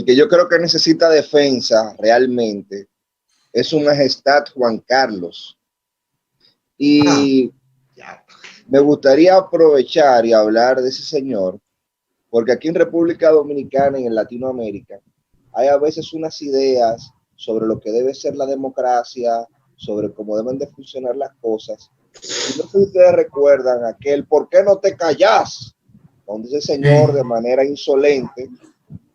El que yo creo que necesita defensa realmente es su majestad Juan Carlos. Y me gustaría aprovechar y hablar de ese señor, porque aquí en República Dominicana y en Latinoamérica hay a veces unas ideas sobre lo que debe ser la democracia, sobre cómo deben de funcionar las cosas. Y no sé si ustedes recuerdan aquel ¿por qué no te callas?, donde ese señor de manera insolente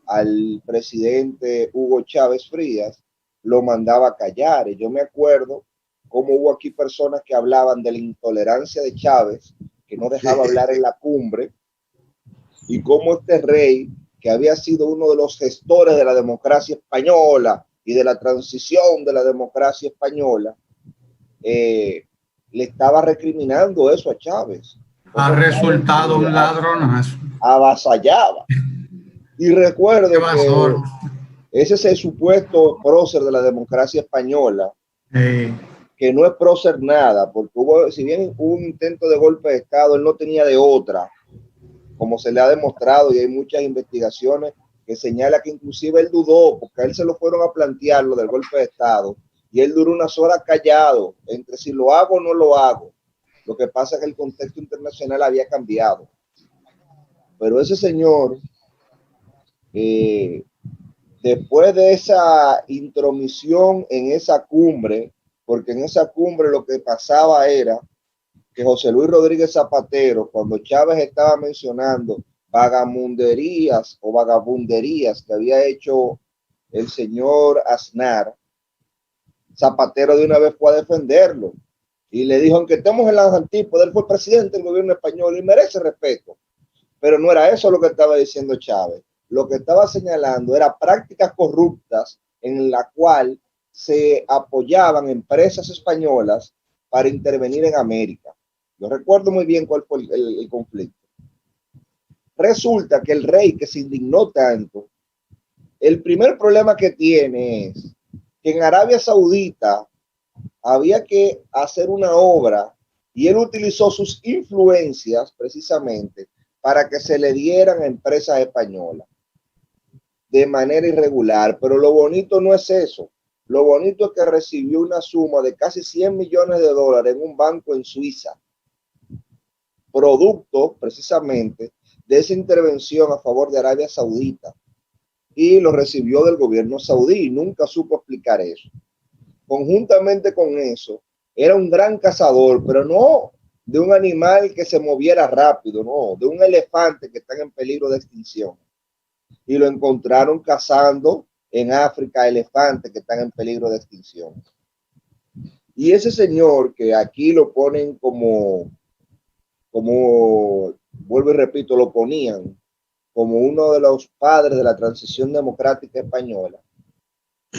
al presidente Hugo Chávez Frías lo mandaba a callar. Y yo me acuerdo cómo hubo aquí personas que hablaban de la intolerancia de Chávez, que no dejaba hablar en la cumbre, y cómo este rey, que había sido uno de los gestores de la democracia española y de la transición de la democracia española, le estaba recriminando eso a Chávez. Ha resultado un ladronazo. Avasallaba. Y recuerdo que ese es el supuesto prócer de la democracia española, que no es prócer nada, porque hubo, si bien hubo un intento de golpe de Estado, él no tenía de otra, como se le ha demostrado, y hay muchas investigaciones que señalan que inclusive él dudó, porque a él se lo fueron a plantear lo del golpe de Estado, y él duró unas horas callado, entre si lo hago o no lo hago. Lo que pasa es que el contexto internacional había cambiado. Pero ese señor, después de esa intromisión en esa cumbre, porque en esa cumbre lo que pasaba era que José Luis Rodríguez Zapatero, cuando Chávez estaba mencionando vagabunderías que había hecho el señor Aznar, Zapatero de una vez fue a defenderlo y le dijo, aunque estemos en las antípodas, él fue presidente del gobierno español y merece respeto. Pero no era eso lo que estaba diciendo Chávez. Lo que estaba señalando era prácticas corruptas en la cual se apoyaban empresas españolas para intervenir en América. Yo recuerdo muy bien cuál fue el conflicto. Resulta que el rey, que se indignó tanto, el primer problema que tiene es que en Arabia Saudita había que hacer una obra y él utilizó sus influencias precisamente para que se le dieran a empresas españolas de manera irregular. Pero lo bonito no es eso. Lo bonito es que recibió una suma de casi 100 millones de dólares en un banco en Suiza, producto precisamente de esa intervención a favor de Arabia Saudita, y lo recibió del gobierno saudí y nunca supo explicar eso. Conjuntamente con eso, era un gran cazador, pero no de un animal que se moviera rápido, no, de un elefante que está en peligro de extinción. Y lo encontraron cazando en África elefantes que están en peligro de extinción. Y ese señor, que aquí lo ponen como vuelvo y repito, lo ponían como uno de los padres de la transición democrática española,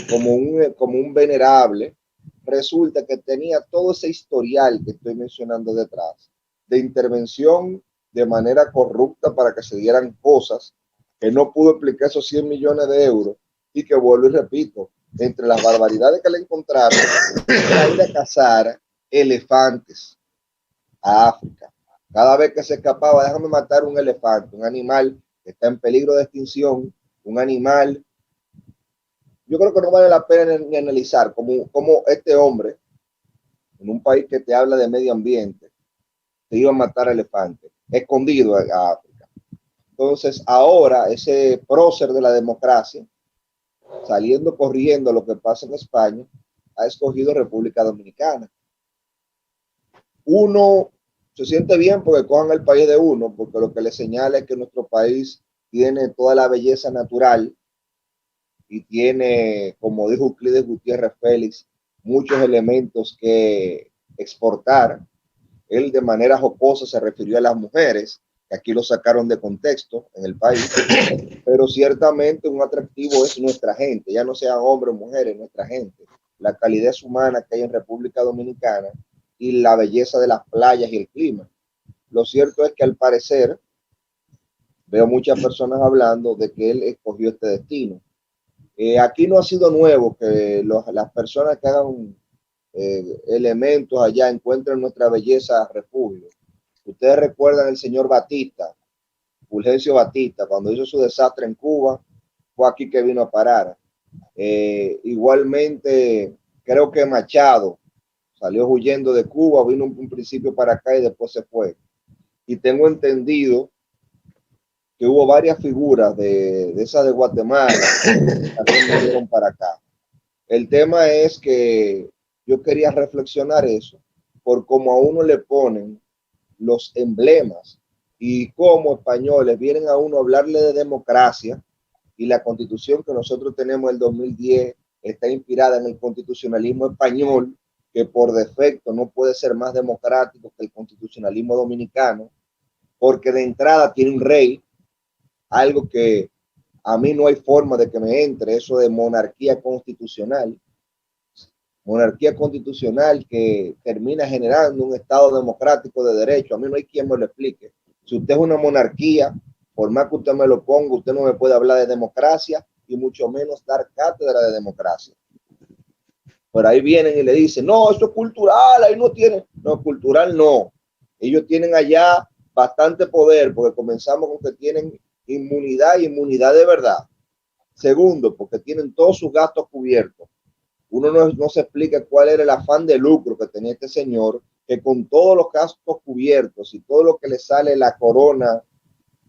como un venerable, resulta que tenía todo ese historial que estoy mencionando detrás, de intervención de manera corrupta para que se dieran cosas, que no pudo explicar esos 100 millones de euros, y que vuelvo y repito, entre las barbaridades que le encontraron, era ir a cazar elefantes a África. Cada vez que se escapaba, déjame matar un elefante, un animal que está en peligro de extinción, un animal. Yo creo que no vale la pena ni analizar cómo este hombre, en un país que te habla de medio ambiente, te iba a matar elefantes, escondido a África. Entonces, ahora ese prócer de la democracia, saliendo corriendo a lo que pasa en España, ha escogido República Dominicana. Uno se siente bien porque cojan el país de uno, porque lo que le señala es que nuestro país tiene toda la belleza natural y tiene, como dijo Euclides Gutiérrez Félix, muchos elementos que exportar. Él de manera jocosa se refirió a las mujeres, que aquí lo sacaron de contexto en el país, pero ciertamente un atractivo es nuestra gente, ya no sean hombres o mujeres, nuestra gente, la calidez humana que hay en República Dominicana y la belleza de las playas y el clima. Lo cierto es que al parecer veo muchas personas hablando de que él escogió este destino. Aquí no ha sido nuevo que las personas que hagan elementos allá encuentren nuestra belleza refugio. Ustedes recuerdan el señor Batista, Fulgencio Batista, cuando hizo su desastre en Cuba, fue aquí que vino a parar. Igualmente, creo que Machado salió huyendo de Cuba, vino un principio para acá y después se fue. Y tengo entendido que hubo varias figuras de esas de Guatemala que también vinieron para acá. El tema es que yo quería reflexionar eso, por cómo a uno le ponen los emblemas y cómo españoles vienen a uno a hablarle de democracia, y la constitución que nosotros tenemos del 2010 está inspirada en el constitucionalismo español, que por defecto no puede ser más democrático que el constitucionalismo dominicano, porque de entrada tiene un rey, algo que a mí no hay forma de que me entre, eso de monarquía constitucional que termina generando un estado democrático de derecho. A mí no hay quien me lo explique. Si usted es una monarquía, por más que usted me lo ponga, usted no me puede hablar de democracia y mucho menos dar cátedra de democracia. Por ahí vienen y le dicen, no, eso es cultural, ahí no tienen. No, cultural no. Ellos tienen allá bastante poder, porque comenzamos con que tienen inmunidad y inmunidad de verdad. Segundo, porque tienen todos sus gastos cubiertos. Uno no se explica cuál era el afán de lucro que tenía este señor, que con todos los gastos cubiertos y todo lo que le sale la corona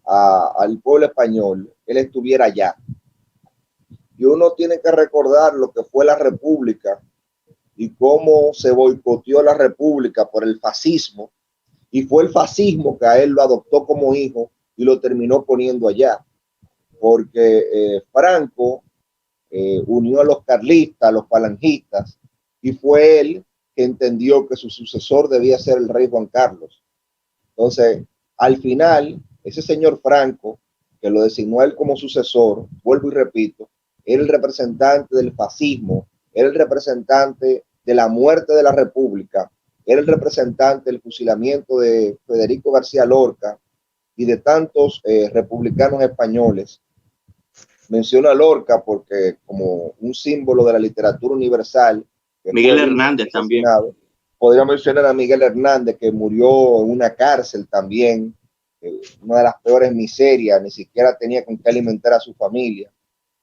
al pueblo español, él estuviera allá. Y uno tiene que recordar lo que fue la República y cómo se boicoteó la República por el fascismo, y fue el fascismo que a él lo adoptó como hijo y lo terminó poniendo allá, porque Franco unió a los carlistas, a los falangistas, y fue él que entendió que su sucesor debía ser el rey Juan Carlos. Entonces, al final, ese señor Franco, que lo designó a él como sucesor, vuelvo y repito, era el representante del fascismo, era el representante de la muerte de la República, era el representante del fusilamiento de Federico García Lorca y de tantos republicanos españoles. Menciono a Lorca porque como un símbolo de la literatura universal. Miguel Hernández también. Podría mencionar a Miguel Hernández, que murió en una cárcel también, una de las peores miserias, ni siquiera tenía con qué alimentar a su familia.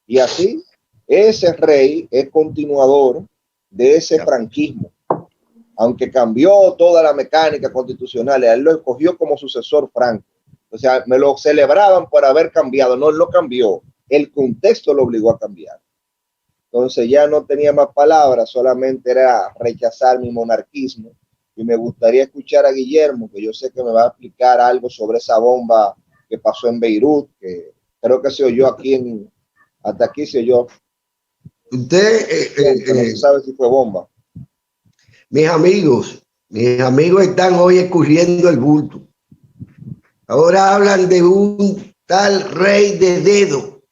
Y así, ese rey es continuador de ese franquismo. Aunque cambió toda la mecánica constitucional, él lo escogió como sucesor Franco. O sea, me lo celebraban por haber cambiado. No, él lo cambió. El contexto lo obligó a cambiar. Entonces ya no tenía más palabras, solamente era rechazar mi monarquismo. Y me gustaría escuchar a Guillermo, que yo sé que me va a explicar algo sobre esa bomba que pasó en Beirut, que creo que se oyó aquí hasta aquí se oyó. Usted no se sabe si fue bomba. Mis amigos están hoy escurriendo el bulto. Ahora hablan de un tal rey de dedo,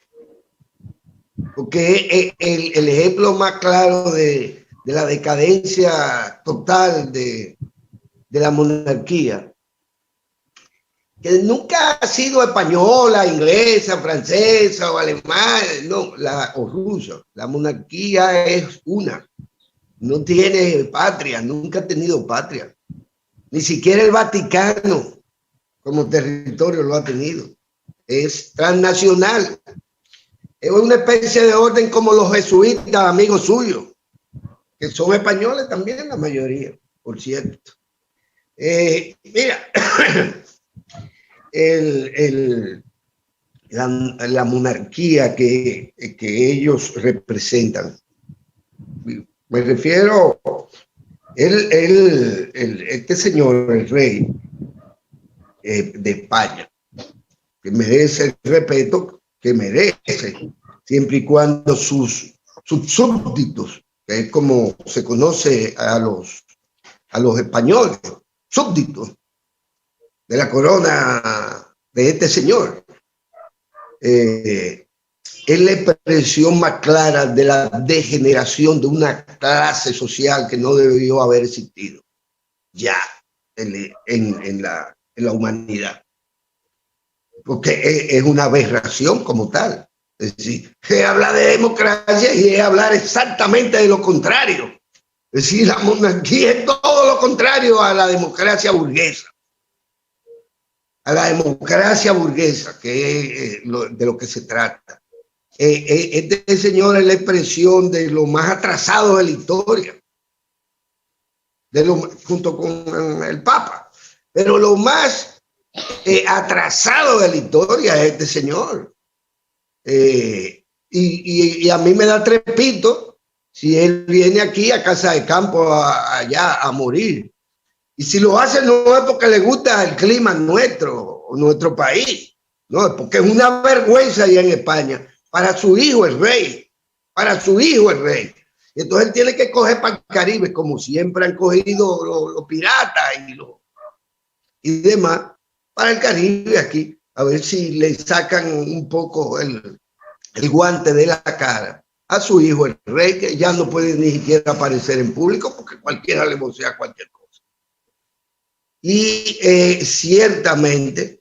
porque es el ejemplo más claro de la decadencia total de la monarquía, que nunca ha sido española, inglesa, francesa o alemana, no, o rusa. La monarquía es una. No tiene patria, nunca ha tenido patria. Ni siquiera el Vaticano como territorio lo ha tenido. Es transnacional. Es una especie de orden como los jesuitas, amigos suyos, que son españoles también, la mayoría, por cierto. Mira, la monarquía que ellos representan, me refiero, este señor, el rey de España, que merece el respeto que merece, siempre y cuando sus súbditos, que es como se conoce a los españoles, súbditos de la corona de este señor, es la expresión más clara de la degeneración de una clase social que no debió haber existido ya en la humanidad, porque es una aberración como tal. Es decir, es hablar de democracia y es hablar exactamente de lo contrario. Es decir, la monarquía es todo lo contrario a la democracia burguesa. A la democracia burguesa, que es de lo que se trata. Este señor es la expresión de lo más atrasado de la historia, junto con el Papa, pero lo más atrasado de la historia es este señor. Y a mí me da trepito si él viene aquí a Casa de Campo allá a morir. Y si lo hace no es porque le gusta el clima nuestro país, no, es porque es una vergüenza allá en España. Para su hijo el rey, para su hijo el rey. Entonces él tiene que coger para el Caribe, como siempre han cogido los piratas y demás, para el Caribe aquí, a ver si le sacan un poco el guante de la cara a su hijo el rey, que ya no puede ni siquiera aparecer en público porque cualquiera le vocea cualquier cosa. Y ciertamente,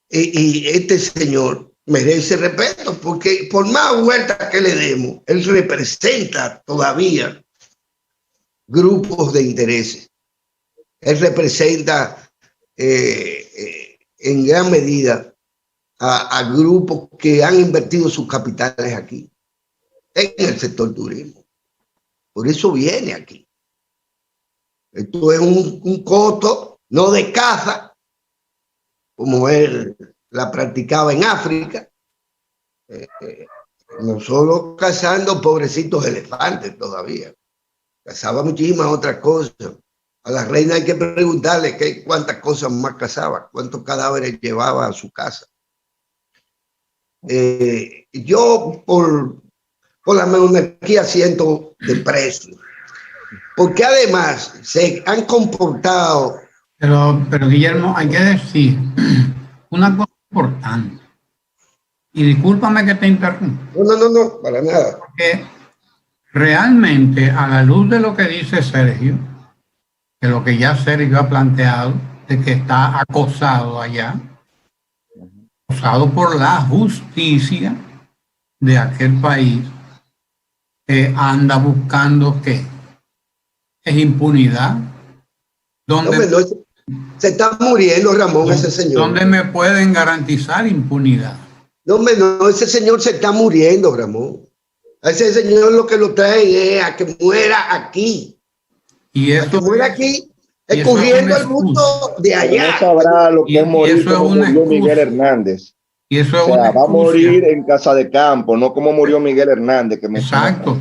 y este señor merece respeto, porque por más vueltas que le demos, él representa todavía grupos de intereses. Él representa en gran medida a grupos que han invertido sus capitales aquí, en el sector turismo. Por eso viene aquí. Esto es un coto, no de caza, como él la practicaba en África, no solo cazando pobrecitos elefantes todavía, cazaba muchísimas otras cosas. A la reina hay que preguntarle cuántas cosas más cazaba, cuántos cadáveres llevaba a su casa. Yo por la monarquía siento desprecio, porque además se han comportado. Pero Guillermo, hay que decir una cosa importante. Y discúlpame que te interrumpa. No, para nada. Porque realmente, a la luz de lo que dice Sergio, de lo que ya Sergio ha planteado, de que está acosado allá, acosado por la justicia de aquel país, anda buscando ¿qué? Es impunidad. Se está muriendo, Ramón, ese señor. ¿Dónde me pueden garantizar impunidad? No, ese señor se está muriendo, Ramón. A ese señor lo que lo trae es a que muera aquí. Y eso, a que muera aquí, escogiendo el mundo de allá. No sabrá lo que es morir como murió Miguel Hernández. Y eso es va a morir en Casa de Campo, no como murió Miguel Hernández. Exacto.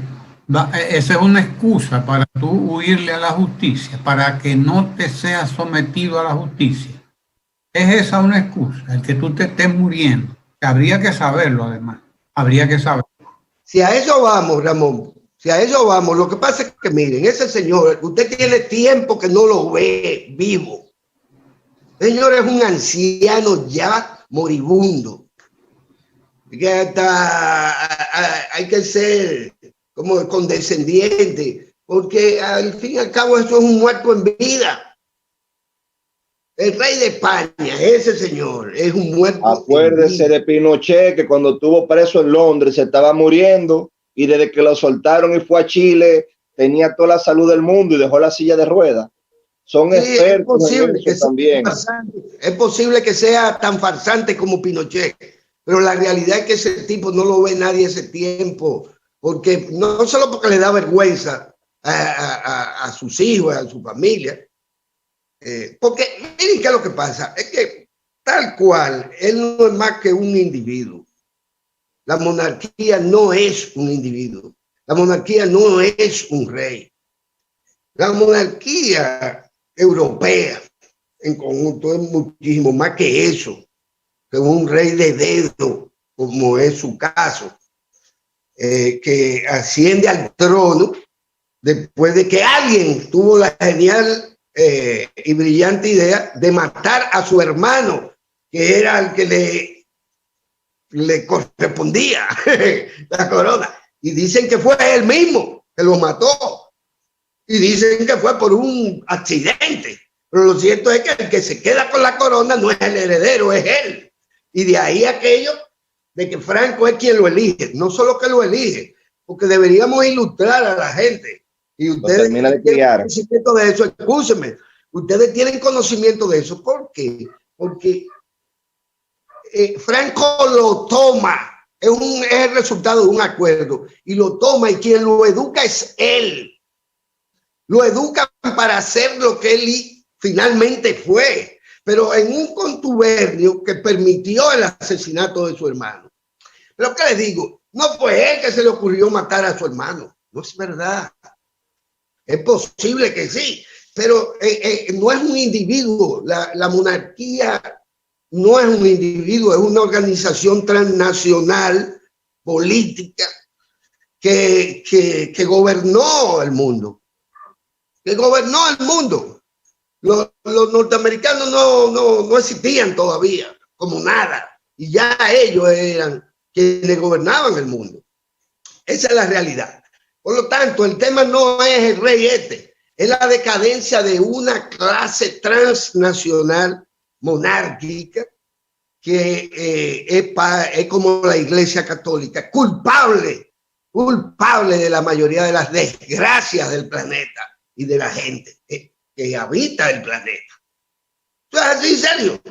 Esa es una excusa para tú huirle a la justicia, para que no te seas sometido a la justicia. Es esa una excusa, el que tú te estés muriendo. Habría que saberlo, además. Habría que saberlo. Si a eso vamos, Ramón, si a eso vamos, lo que pasa es que, miren, ese señor, usted tiene tiempo que no lo ve vivo. El señor es un anciano ya moribundo. Que hay que ser como condescendiente, porque al fin y al cabo eso es un muerto en vida. El rey de España, ese señor, es un muerto. Acuérdese de Pinochet, que cuando estuvo preso en Londres se estaba muriendo, y desde que lo soltaron y fue a Chile, tenía toda la salud del mundo y dejó la silla de ruedas. Son expertos en eso también. Es posible que sea tan farsante como Pinochet, pero la realidad es que ese tipo no lo ve nadie ese tiempo, porque no solo porque le da vergüenza a sus hijos, a su familia, porque miren qué es lo que pasa, es que tal cual, él no es más que un individuo. La monarquía no es un individuo, la monarquía no es un rey. La monarquía europea en conjunto es muchísimo más que eso, que un rey de dedo, como es su caso, que asciende al trono después de que alguien tuvo la genial y brillante idea de matar a su hermano, que era el que le correspondía la corona. Y dicen que fue él mismo que lo mató. Y dicen que fue por un accidente. Pero lo cierto es que el que se queda con la corona no es el heredero, es él. Y de ahí aquello de que Franco es quien lo elige. No solo que lo elige, porque deberíamos ilustrar a la gente. Y ustedes tienen conocimiento de eso, escúchenme, ustedes tienen conocimiento de eso. ¿Por qué? Porque Franco lo toma es el resultado de un acuerdo y lo toma, y quien lo educa es él. Lo educan para hacer lo que él finalmente fue, pero en un contubernio que permitió el asesinato de su hermano. Pero ¿qué les digo? No fue él que se le ocurrió matar a su hermano. No es verdad. Es posible que sí, pero no es un individuo. La monarquía no es un individuo, es una organización transnacional política que gobernó el mundo. Los norteamericanos no existían todavía como nada, y ya ellos eran quienes gobernaban el mundo. Esa es la realidad. Por lo tanto, el tema no es el rey es la decadencia de una clase transnacional monárquica que es como la Iglesia Católica, culpable de la mayoría de las desgracias del planeta y de la gente que habita el planeta. Entonces, en serio,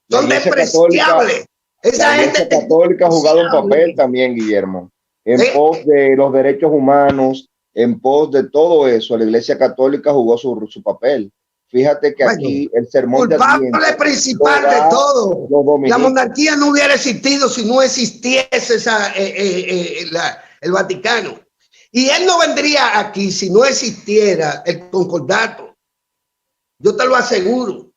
son despreciables. La Iglesia Católica ha jugado un papel también, Guillermo, en pos de los derechos humanos, en pos de todo eso. La Iglesia Católica jugó su papel. Fíjate que aquí el sermón de Adviento, culpable principal de todo. La monarquía no hubiera existido si no existiese el Vaticano. Y él no vendría aquí si no existiera el concordato. Yo te lo aseguro.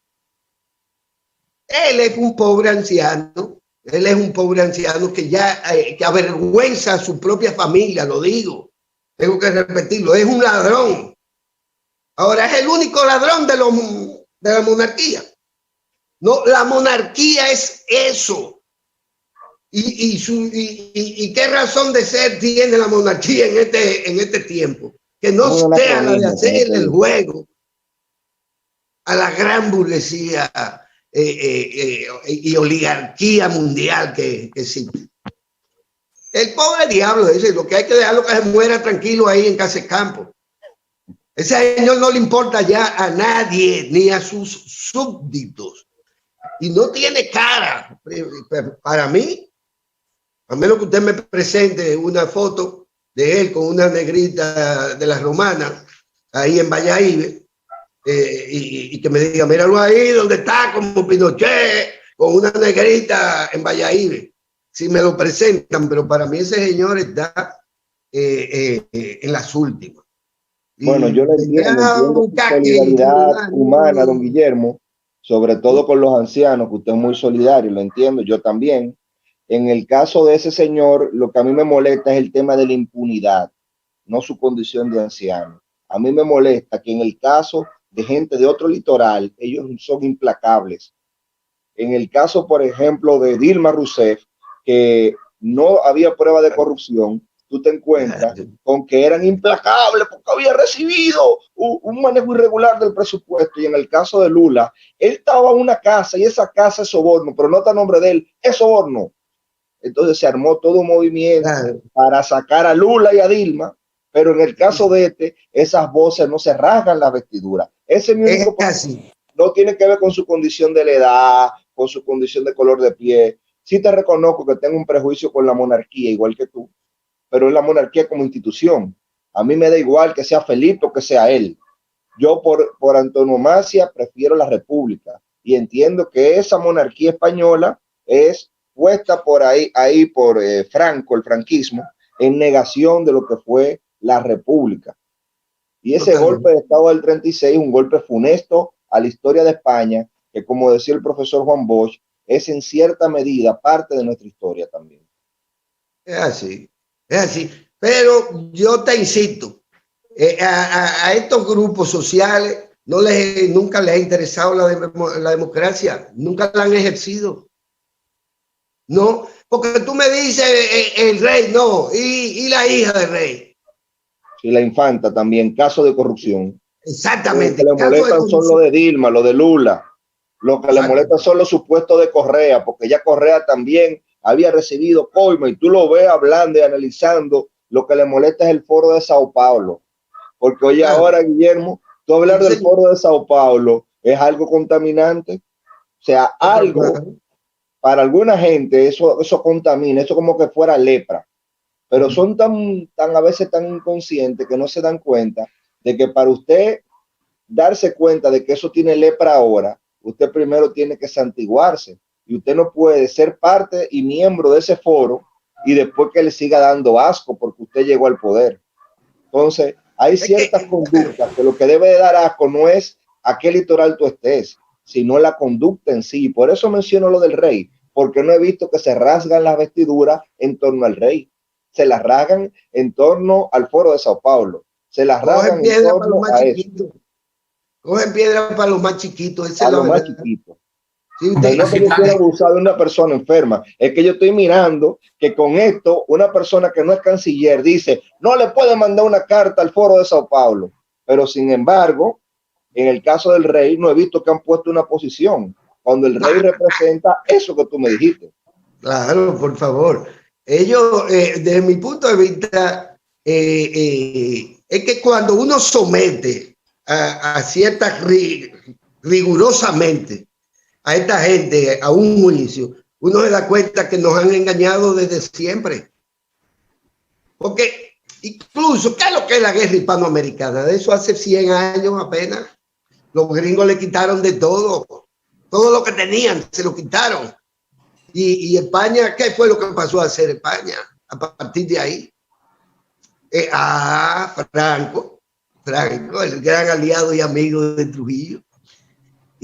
Él es un pobre anciano. Él es un pobre anciano que ya que avergüenza a su propia familia, lo digo. Tengo que repetirlo. Es un ladrón. Ahora es el único ladrón de la monarquía. No, la monarquía es eso. ¿Y qué razón de ser tiene la monarquía en este tiempo? Que no sea la de hacer el juego a la gran burguesía y oligarquía mundial que existe. El pobre diablo dice, lo que hay que dejarlo que se muera tranquilo ahí en Casa de Campo. Ese señor no le importa ya a nadie, ni a sus súbditos. Y no tiene cara. Para mí, a menos que usted me presente una foto de él con una negrita de las romanas, ahí en Valladolid, y que me diga, míralo ahí donde está, como Pinochet, con una negrita en Valladolid. Si me lo presentan, pero para mí ese señor está en las últimas. Bueno, yo lo entiendo la solidaridad humana, don Guillermo, sobre todo con los ancianos, que usted es muy solidario, lo entiendo, yo también. En el caso de ese señor, lo que a mí me molesta es el tema de la impunidad, no su condición de anciano. A mí me molesta que en el caso de gente de otro litoral, ellos son implacables. En el caso, por ejemplo, de Dilma Rousseff, que no había prueba de corrupción, tú te encuentras con que eran implacables porque había recibido un manejo irregular del presupuesto. Y en el caso de Lula, él estaba en una casa y esa casa es soborno, pero no está a nombre de él, es soborno. Entonces se armó todo un movimiento para sacar a Lula y a Dilma, pero en el caso de esas voces no se rasgan la vestidura. Ese es mi único problema. No tiene que ver con su condición de la edad, con su condición de color de piel. Sí te reconozco que tengo un prejuicio con la monarquía, igual que tú, pero es la monarquía como institución. A mí me da igual que sea Felipe o que sea él. Yo por antonomasia prefiero la república y entiendo que esa monarquía española es puesta por ahí por Franco, el franquismo, en negación de lo que fue la república. Y ese golpe de Estado del 36, un golpe funesto a la historia de España, que como decía el profesor Juan Bosch, es en cierta medida parte de nuestra historia también. Es así. Pero yo te insisto, a estos grupos sociales nunca les ha interesado la democracia, nunca la han ejercido. No, porque tú me dices el rey, no, y la hija del rey. Sí, la infanta también, caso de corrupción. Exactamente. Lo que le molestan son lo de Dilma, lo de Lula. Lo que le molesta son los supuestos de Correa, porque ya Correa también había recibido coima y tú lo ves hablando y analizando. Lo que le molesta es el foro de Sao Paulo. Porque oye, ahora, Guillermo, tú hablar del foro de Sao Paulo es algo contaminante. O sea, para alguna gente eso contamina, eso como que fuera lepra, pero son tan a veces tan inconscientes que no se dan cuenta de que para usted darse cuenta de que eso tiene lepra ahora, usted primero tiene que santiguarse y usted no puede ser parte y miembro de ese foro y después que le siga dando asco porque usted llegó al poder. Entonces, hay ciertas conductas que lo que debe de dar asco no es a qué litoral tú estés, sino la conducta en sí. Por eso menciono lo del rey, porque no he visto que se rasgan las vestiduras en torno al rey. Se las rasgan en torno al foro de Sao Paulo. Se las rasgan en torno a eso. Cogen piedra para los más chiquitos. Esa es la verdad. Más chiquitos. Sí, no es que yo quiera abusar de una persona enferma, es que yo estoy mirando que con esto una persona que no es canciller dice no le puede mandar una carta al foro de Sao Paulo, pero sin embargo en el caso del rey no he visto que han puesto una posición cuando el rey representa eso que tú me dijiste. Claro, por favor. Ellos, desde mi punto de vista, es que cuando uno somete a ciertas rigurosamente a esta gente a un juicio, uno se da cuenta que nos han engañado desde siempre. Porque incluso, ¿qué es lo que es la guerra hispanoamericana? De eso hace 100 años apenas. Los gringos le quitaron de todo. Todo lo que tenían, se lo quitaron. Y España, ¿qué fue lo que pasó a hacer España a partir de ahí? Franco, el gran aliado y amigo de Trujillo.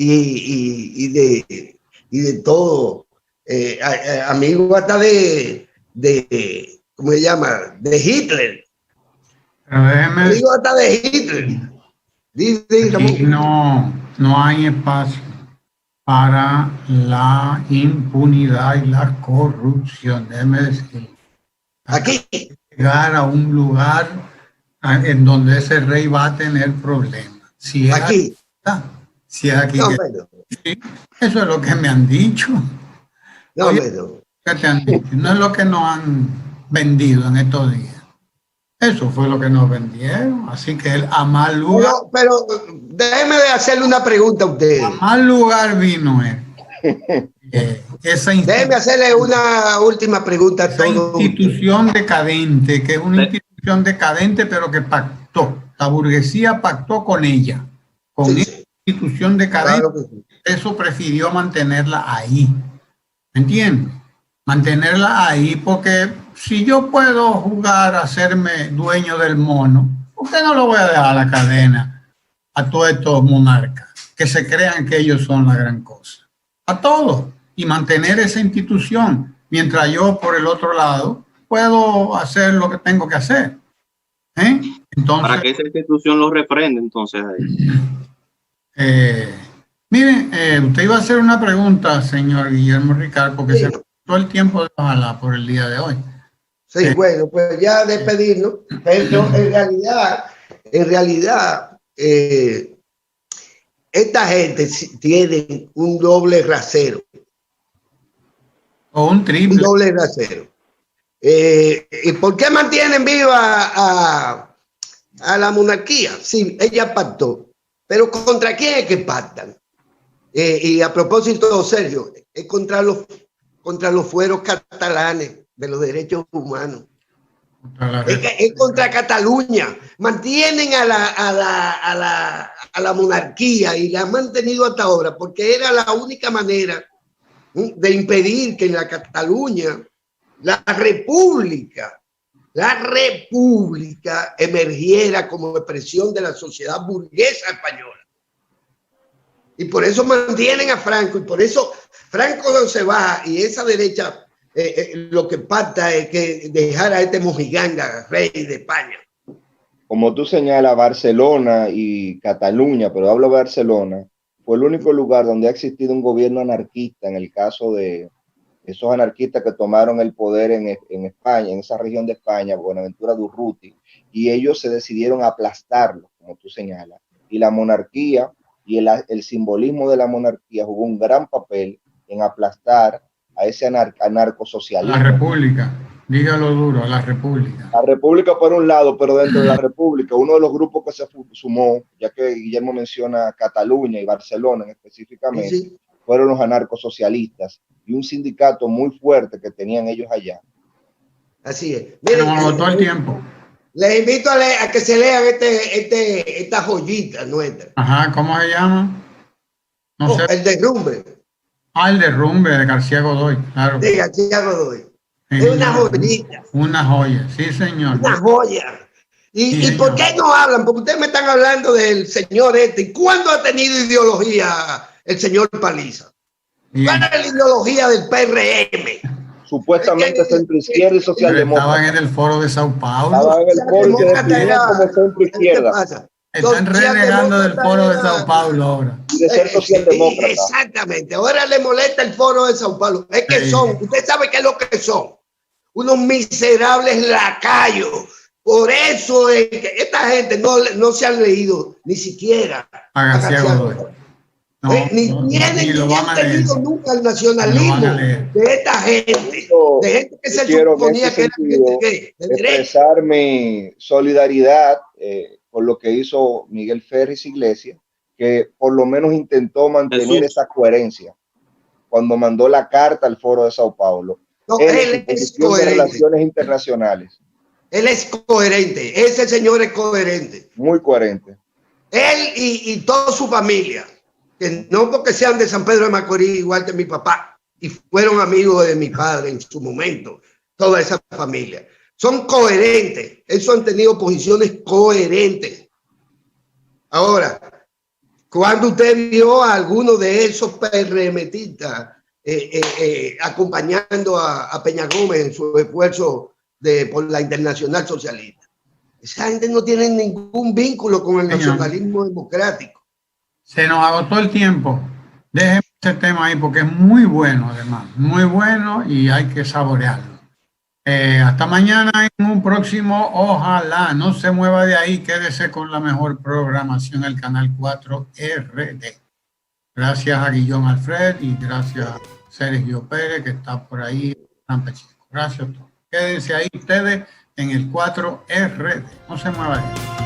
Y de todo, amigo hasta de ¿cómo se llama? De Hitler. Amigo hasta de Hitler. Aquí no hay espacio para la impunidad y la corrupción, déjeme decir. Aquí. Llegar a un lugar en donde ese rey va a tener problemas. Si aquí. Si es aquí no, sí, eso es lo que me han dicho. No, oye, ¿qué te han dicho? No es lo que nos han vendido en estos días. Eso fue lo que nos vendieron. Así que él a mal lugar. Pero déjeme de hacerle una pregunta a usted. A mal lugar vino él. Déjeme hacerle una última pregunta. Esa institución decadente, que es una institución decadente, pero que pactó. La burguesía pactó con ella. Con esa institución decadente, claro sí. Eso prefirió mantenerla ahí. ¿Me entiendes? Mantenerla ahí porque si yo puedo jugar a hacerme dueño del mono, ¿por qué no lo voy a dejar a la cadena a todos estos monarcas que se crean que ellos son la gran cosa? A todos. Y mantener esa institución, mientras yo por el otro lado puedo hacer lo que tengo que hacer. Entonces, para que esa institución lo refrende, entonces. Mire, usted iba a hacer una pregunta, señor Guillermo Ricard, porque se pasó el tiempo de ojalá por el día de hoy. Sí, bueno, pues ya despedirnos, pero en realidad, esta gente tiene un doble rasero. O un triple. Un doble rasero. ¿Y por qué mantienen viva a la monarquía? Sí, ella pactó. Pero ¿contra quién es que pactan? Y a propósito, Sergio, es contra los fueros catalanes de los derechos humanos. Es contra Cataluña. Mantienen a la monarquía y la han mantenido hasta ahora porque era la única manera de impedir que en la Cataluña la república emergiera como expresión de la sociedad burguesa española. Y por eso mantienen a Franco, y por eso Franco no se va, y esa derecha lo que pacta es que dejar a este mojiganga rey de España. Como tú señalas, Barcelona y Cataluña, pero hablo de Barcelona, fue el único lugar donde ha existido un gobierno anarquista en el caso de esos anarquistas que tomaron el poder en España, en esa región de España, Buenaventura Durruti, y ellos se decidieron aplastarlo, como tú señalas. Y la monarquía y el simbolismo de la monarquía jugó un gran papel en aplastar a ese anarcosocialismo. La república, dígalo duro, la república. La república por un lado, pero dentro de la república, uno de los grupos que se sumó, ya que Guillermo menciona Cataluña y Barcelona específicamente, fueron los anarcosocialistas. y un sindicato muy fuerte que tenían ellos allá. Así es. Miren, nos agotó el tiempo. Les invito a que se lean esta joyita nuestra. Ajá, ¿cómo se llama? No sé. El derrumbe. El derrumbe de García Godoy, claro. De García Godoy. Sí, Es una joyita. Una joya, sí, señor. Una joya. ¿Y por qué no hablan? Porque ustedes me están hablando del señor este. ¿Cuándo ha tenido ideología el señor Paliza? ¿Cuál es la ideología del PRM? Supuestamente centro izquierda y socialdemócrata. Estaban en el foro de Sao Paulo. Estaban en el foro que definían como centro izquierda. Están renegando del foro de Sao Paulo ahora. Y de ser socialdemócrata. Exactamente. Ahora le molesta el foro de Sao Paulo. Es que son, usted sabe qué es lo que son. Unos miserables lacayos. Por eso es que esta gente no se han leído ni siquiera a García Godoy. Ni han tenido nunca el nacionalismo de esta gente. De gente que se suponía que era gente de expresar mi solidaridad con lo que hizo Miguel Ferris Iglesias, que por lo menos intentó mantener esa coherencia cuando mandó la carta al foro de Sao Paulo. Él es coherente. De relaciones internacionales. Él es coherente. Ese señor es coherente. Muy coherente. Él y toda su familia, que no porque sean de San Pedro de Macorís, igual que mi papá, y fueron amigos de mi padre en su momento, toda esa familia. Son coherentes. Eso han tenido posiciones coherentes. Ahora, cuando usted vio a alguno de esos PRMistas acompañando a Peña Gómez en su esfuerzo por la Internacional Socialista, esa gente no tiene ningún vínculo con el nacionalismo democrático. Se nos agotó el tiempo. Déjeme ese tema ahí porque es muy bueno, además. Muy bueno y hay que saborearlo. Hasta mañana en un próximo. Ojalá no se mueva de ahí. Quédese con la mejor programación del Canal 4 RD. Gracias a Guillón Alfred y gracias a Sergio Pérez que está por ahí. Gracias a todos. Quédense ahí ustedes en el 4RD. No se mueva de ahí.